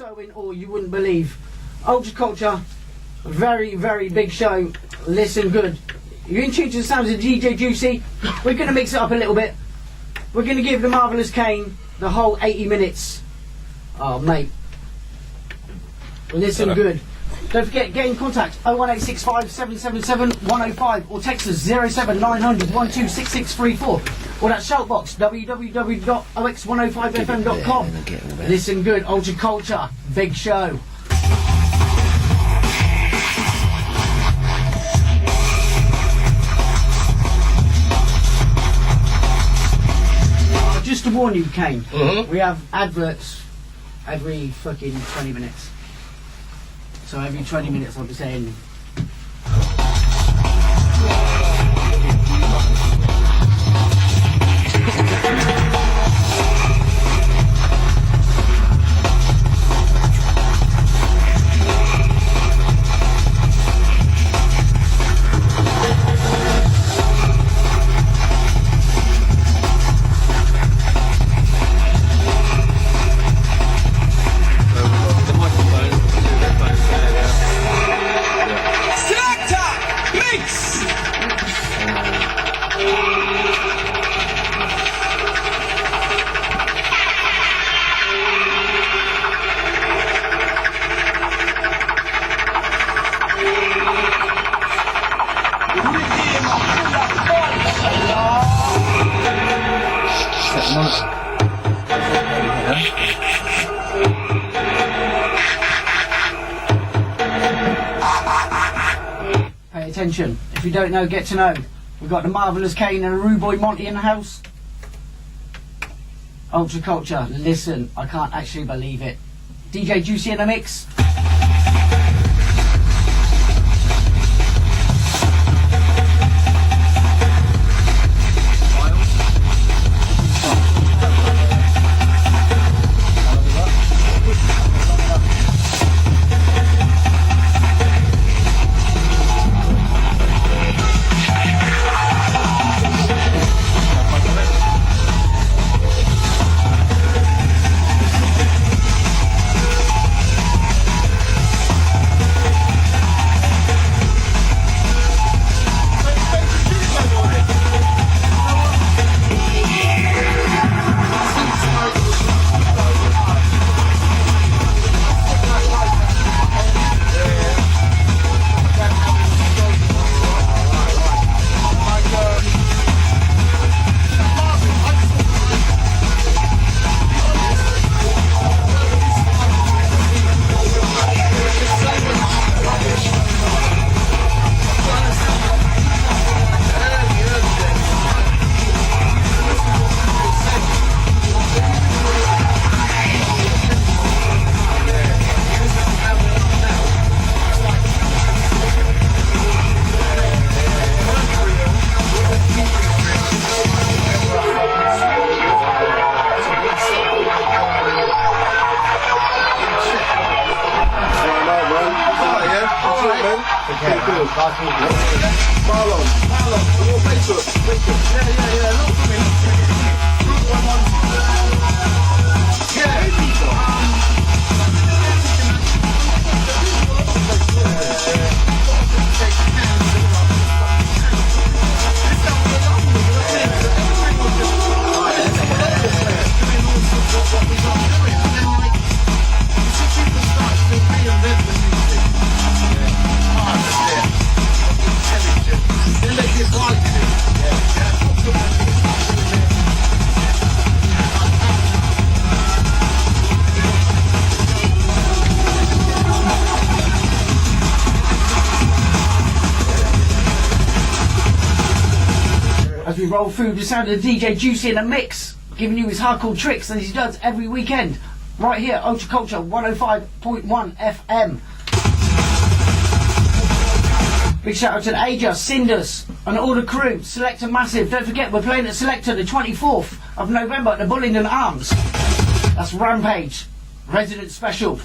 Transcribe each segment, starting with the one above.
so in awe you wouldn't believe. Ultra Culture, very, very big show. Listen good. You're in tune to the sounds of DJ Juicy. We're going to mix it up a little bit. We're going to give the Marvellous Cain the whole 80 minutes. Oh, mate. Listen good. Don't forget, get in contact 01865 777 105 or text us 07900 126634 or that shoutbox www.ox105fm.com. Listen good, Ultra Culture, big show. Just to warn you, Cain, we have adverts every fucking 20 minutes. So every 20 minutes I'll be saying... Pay attention. If you don't know, get to know. We've got the Marvellous Cain and a Bwoy Monty in the house. Ultra Culture, listen, I can't actually believe it. DJ Juicy in the mix. As we roll through the sound of DJ Juicy in a mix, giving you his hardcore tricks as he does every weekend, right here, Ultra Culture 105.1 FM. Big shout out to the Aja, Cinders, and all the crew, Selector Massive. Don't forget, we're playing at Selector the 24th of November at the Bullingdon Arms. That's Rampage, Resident Special.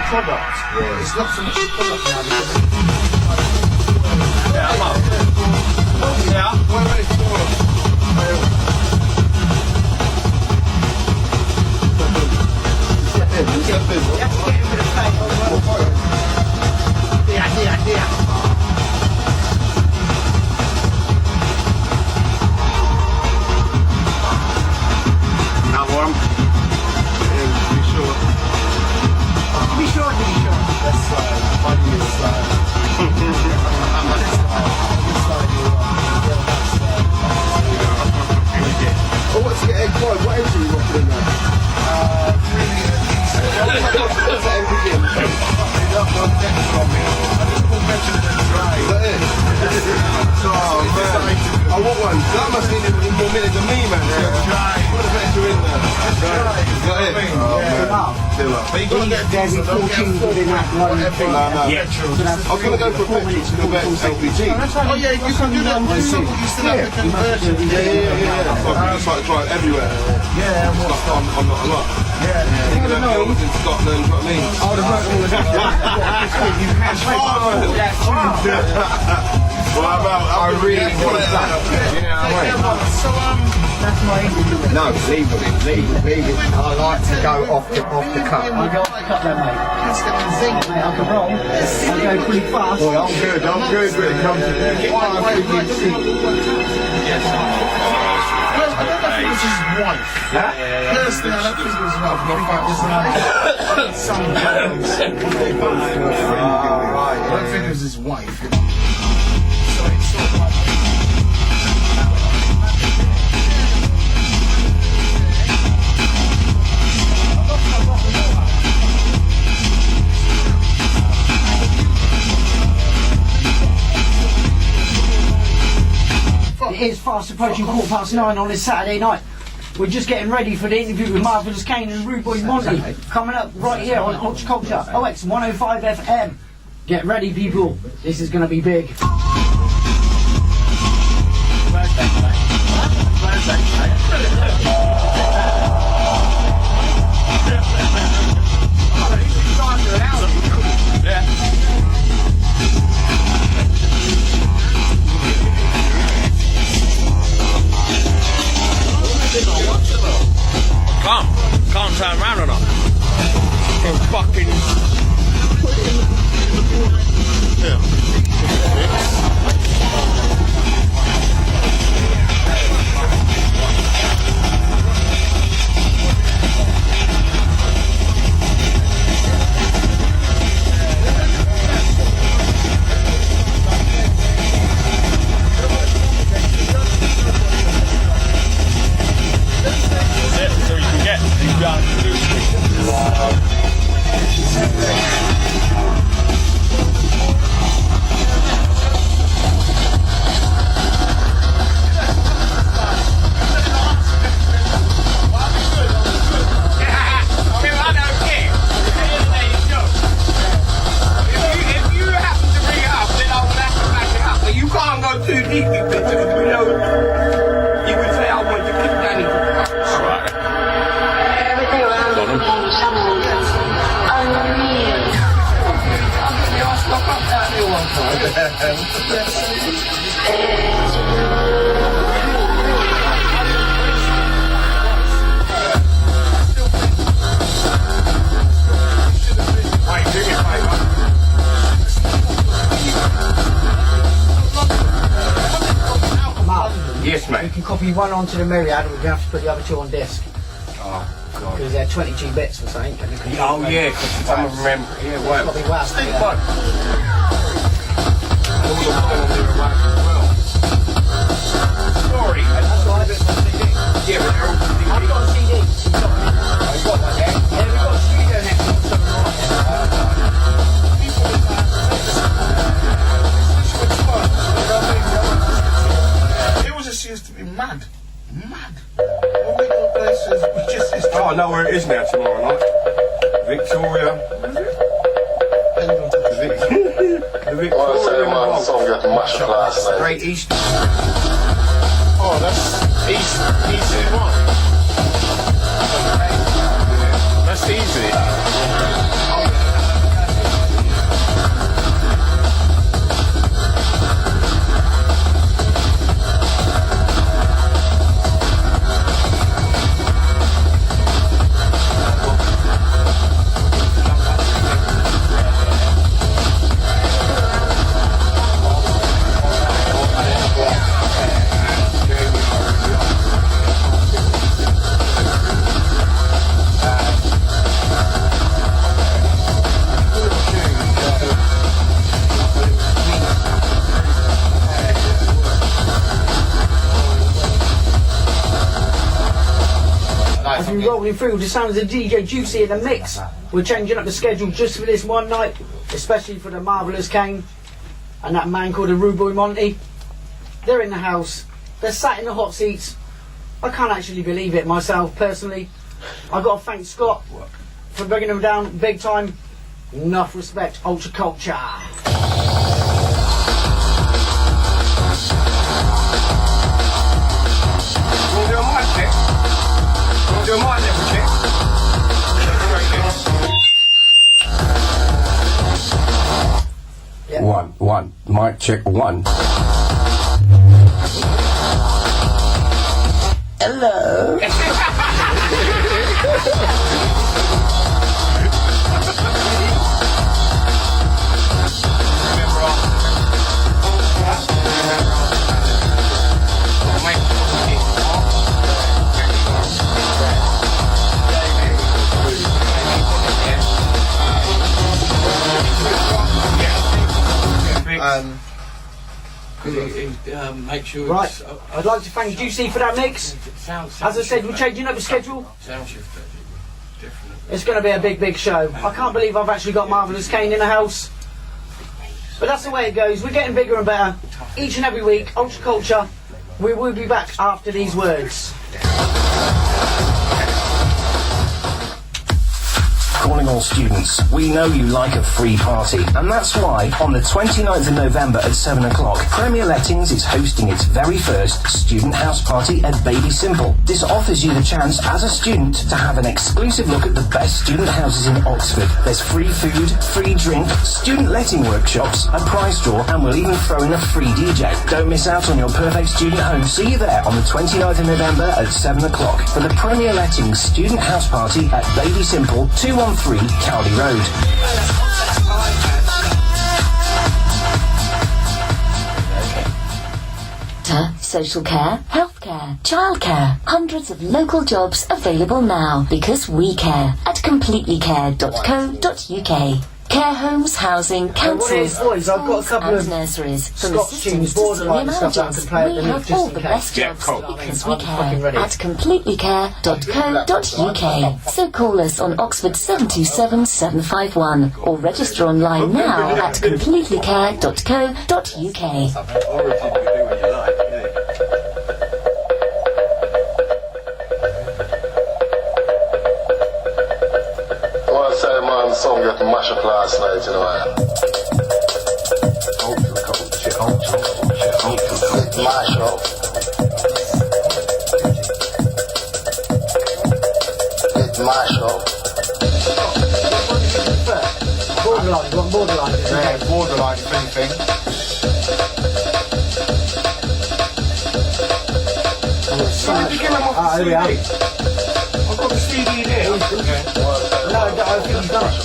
product. Yeah. It's not so much the product now. Yeah. I want one. That must need more minutes than me, man. Put a better in there. Is that it? But you gotta get diesel, don't get within that one thing. Yeah, true. I was going to go for a petrol to go back to LPG. Oh yeah, you can do that. You still have the conversion. Yeah. I just like to drive everywhere. Yeah, I'm not a lot. Yeah. I was in Scotland, you know what I mean? I would have worked all the time. You can Well, I really want that. You know what I mean? So that's my English. No, leave it. I like to go off the cup. I go off the cup then, mate. Mate, I can roll. I go pretty fast. Boy, I'm good when it comes to that. I don't know if it was his wife. Personally, I don't think it was his wife. I think some girls. I don't think it was his wife. So it's sort of like. It is fast approaching 9:15 on this Saturday night. We're just getting ready for the interview with Marvellous Cain and Bwoy Monty coming up right here on UltraCulture Ox105fm. Get ready, people. This is going to be big. Can't turn around or not. From fucking. So you can get these guys to do You can't go too deep because you know you would say I want to keep Danny. Alright. Everything around me became suddenly unreal. Yes, mate. You can copy one onto the Myriad, and we're going to have to put the other two on disc. Oh, God. Because they're 22 bits or something. Oh, yeah, because I remember. Yeah, well. It's got to be wax. Steve Bud. All the vinyl there are wax as well. Sorry. That's all right. Yeah, but they're all CD. I've got a CD. I've got one there. Yeah, we've got a studio next to us. It was just used to be mad. Mad. When we go places, we just used to. Oh, I know where it is now tomorrow night. Victoria. The Victoria. Man, song got the mash up last night. Great East. Oh, that's easy one. That's easy. and rolling through the sounds of DJ Juicy in the mix. We're changing up the schedule just for this one night, especially for the Marvellous Cain and that man called the Bwoy Monty. They're in the house, they're sat in the hot seats. I can't actually believe it myself, personally. I've got to thank Scott for bringing them down big time. Enough respect, Ultra Culture. Wanna do a mic check? Wanna do a mic level check? Yeah. One. Mic check 1. Hello. Make sure Right, it's, I'd like to thank Juicy for that mix. As I said, we're changing up the schedule. sound shift, definitely. It's going to be a big, big show. I can't believe I've actually got Marvellous Cain in the house. But that's the way it goes. We're getting bigger and better each and every week. Ultra Culture. We will be back after these words. Calling all students, we know you like a free party, and that's why on the 29th of November at 7 o'clock, Premier Lettings is hosting its very first student house party at Baby Simple. This offers you the chance as a student to have an exclusive look at the best student houses in Oxford. There's free food, free drink, student letting workshops, a prize draw, and we'll even throw in a free DJ. Don't miss out on your perfect student home. See you there on the 29th of November at 7 o'clock for the Premier Lettings student house party at Baby Simple, 213 Cowley Road. Social care, healthcare, childcare. Hundreds of local jobs available now because we care at completelycare.co.uk. Care homes, housing, councils, boys, I've got a couple and of nurseries. From Scotch assistants tunes, to senior borderline stuff that I can play at managers, the we minute have just all in the case. best Yeah, jobs cool. because we I'm fucking care ready. at completelycare.co.uk. So call us on Oxford 727 751 or register online now at completelycare.co.uk. I want to say, man, the song got mashed up last night, you know. Mash up. It's mash up. Borderline, you want borderline? Yeah, borderline thing. Ah, here we are. I've got the CD there. No, I think he's done it.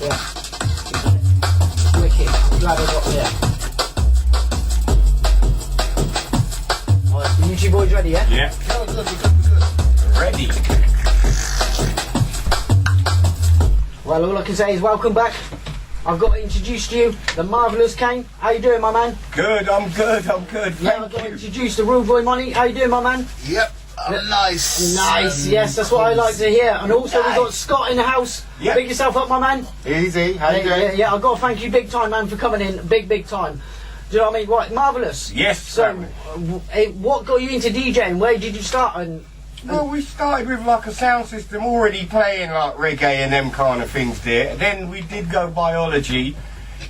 Yeah. Wicked. I'm glad I got there. Alright, the YouTube boys ready, yeah? Yeah. Ready. Well, all I can say is welcome back. I've got to introduce to you the Marvellous Cain. How you doing, my man? Good, I'm good. Yeah, I've got to introduce the Bwoy Monty. How you doing, my man? Yep, I'm nice. Nice, yes, that's what I like to hear. And also we've got Scott in the house. Yep. Pick yourself up, my man. Easy, how you doing? Yeah, I've got to thank you big time, man, for coming in. Big time. Do you know what I mean? Right, Marvellous. Yes, So, certainly. what got you into DJing? Where did you start? And Well, we started with like a sound system already playing like reggae and them kind of things there. Then we did go biology,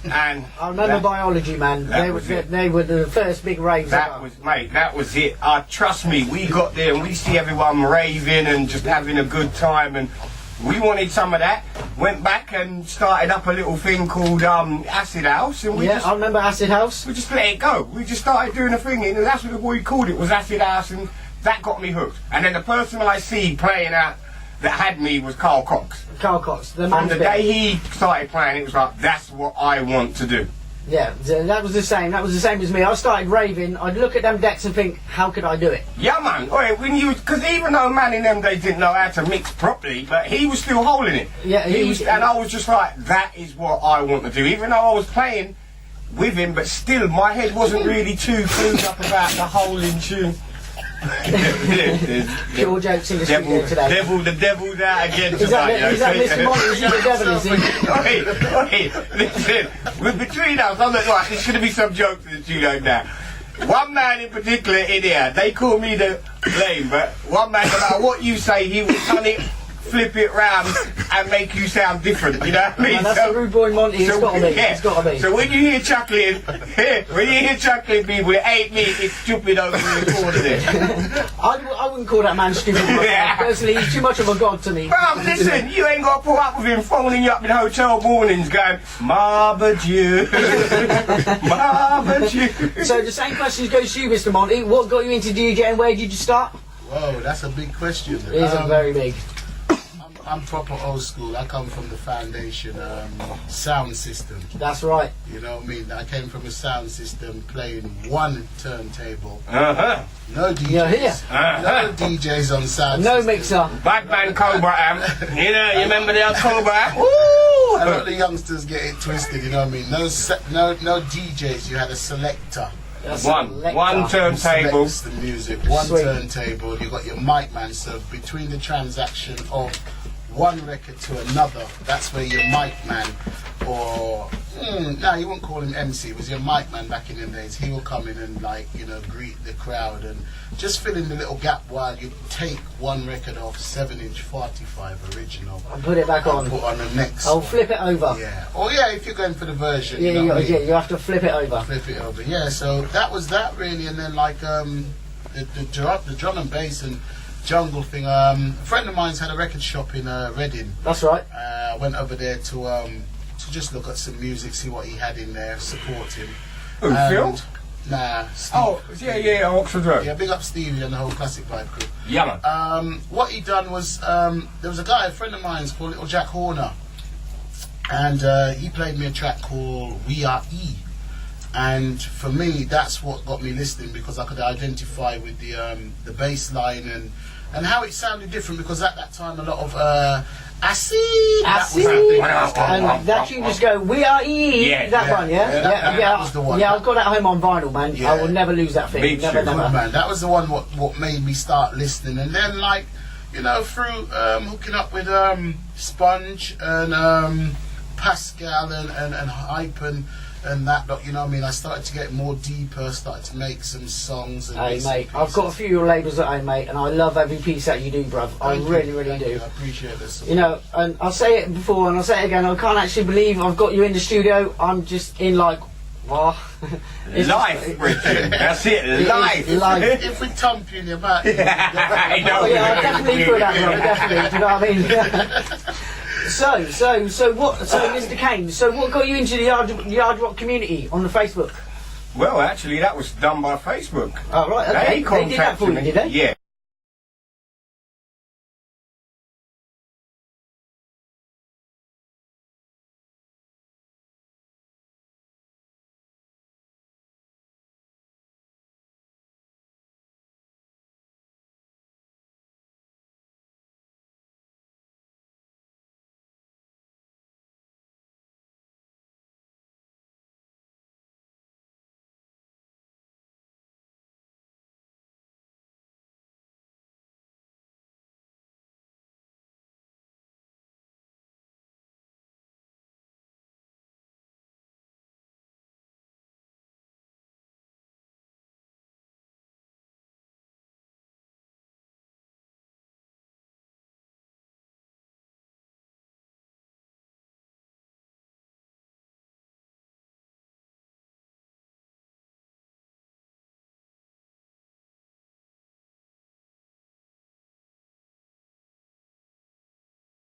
and I remember biology, man. that They was were, it. they were the first big raves that ever. was, mate, that was it. Trust me, we got there and we see everyone raving and just having a good time, and we wanted some of that. Went back and started up a little thing called Acid House, and we Yeah, just I remember Acid House. we just let it go. We just started doing a thing, and that's what we called it, was Acid House, and that got me hooked. And then the person I see playing out that had me was Carl Cox. Carl Cox, the From man's the bit. day he started playing, it was like, that's what I want to do. Yeah, that was the same. That was the same as me. I started raving. I'd look at them decks and think, how could I do it? Yeah, man. Because even though man in them days didn't know how to mix properly, but he was still holding it. Yeah, and I was just like, that is what I want to do. Even though I was playing with him, but still my head wasn't really too clued up about the whole in tune. Pure jokes in the studio today. The devil's out again Is tonight. that Mr. Monty? Is he the devil, is he? Oi, listen, between us, I'm like, right, there's going to be some jokes in the studio now. One man in particular in here, they call me the lame, but one man, no matter what you say, he will turn it, flip it round and make you sound different, you know what I mean? Man, that's the rude boy Monty, it's got to be, it's got to be. So when you hear chuckling, people, it ain't me, it's stupid over in the corner there. I wouldn't call that man stupid myself. Personally, he's too much of a god to me. Bro, listen, you ain't got to put up with him phoning you up in hotel mornings going, Marvellous, Marvellous. So the same question goes to you, Mr. Monty. What got you into DJing? Where did you start? Whoa, that's a big question. It is very big. I'm proper old school. I come from the foundation sound system. That's right. You know what I mean? I came from a sound system playing one turntable. Uh-huh. No DJs. You're here. No DJs on sound No system. mixer. Batman Cobra amp. You know, you remember the old Cobra amp? Woo! A lot of the youngsters get it twisted, you know what I mean? No DJs, you had a selector. One turntable. Selects the music, one Sweet. turntable, you got your mic man, so between the transaction of one record to another, that's where your mic man, or no, you wouldn't call him MC, it was your mic man back in the days. He will come in and, like, you know, greet the crowd and just fill in the little gap while you take one record off 7-inch 45 original And put it back on. and put on the next I'll one. flip it over. Yeah. Oh yeah, if you're going for the version. Yeah, you know what I mean? you have to flip it over. Flip it over. Yeah, so that was that really, and then like the drum and bass and jungle thing. A friend of mine's had a record shop in Reading. That's right. Went over there to just look at some music, see what he had in there, support him. Who, Phil? Nah, Steve. Oh, yeah, Oxford Road. Yeah, big up Stevie and the whole Classic Vibe crew. Yeah, man. What he done was, there was a guy, a friend of mine's called Little Jack Horner, and he played me a track called We Are E. And for me, that's what got me listening, because I could identify with the bass line and how it sounded different, because at that time a lot of acid. That was the thing. And that you just go, we are E. Yeah, that one, yeah? that was the one. Yeah, I've got that home on vinyl, man. Yeah. I will never lose that thing. Me Never, too, never. Man, that was the one what made me start listening, and then, like, you know, through hooking up with Sponge and Pascal and Hype and that lot, you know what I mean, I started to get more deeper, started to make some songs. And Hey, some mate, pieces. I've got a few of your labels at home, mate, and I love every piece that you do, bruv. I Thank you, really thank do. you, I appreciate this. You know, and I'll say it before and I'll say it again, I can't actually believe I've got you in the studio. I'm just in like, wow. Life, Richard. That's it, life. Life. If we thump you in your back, I know. Oh, yeah, I'll definitely put that, bro, definitely. Do you know what I mean? So, Mr. Cain, so what got you into the Yard Rock community on the Facebook? Well, actually, that was done by Facebook. Oh, right, okay. They did that for you, did they? Yeah,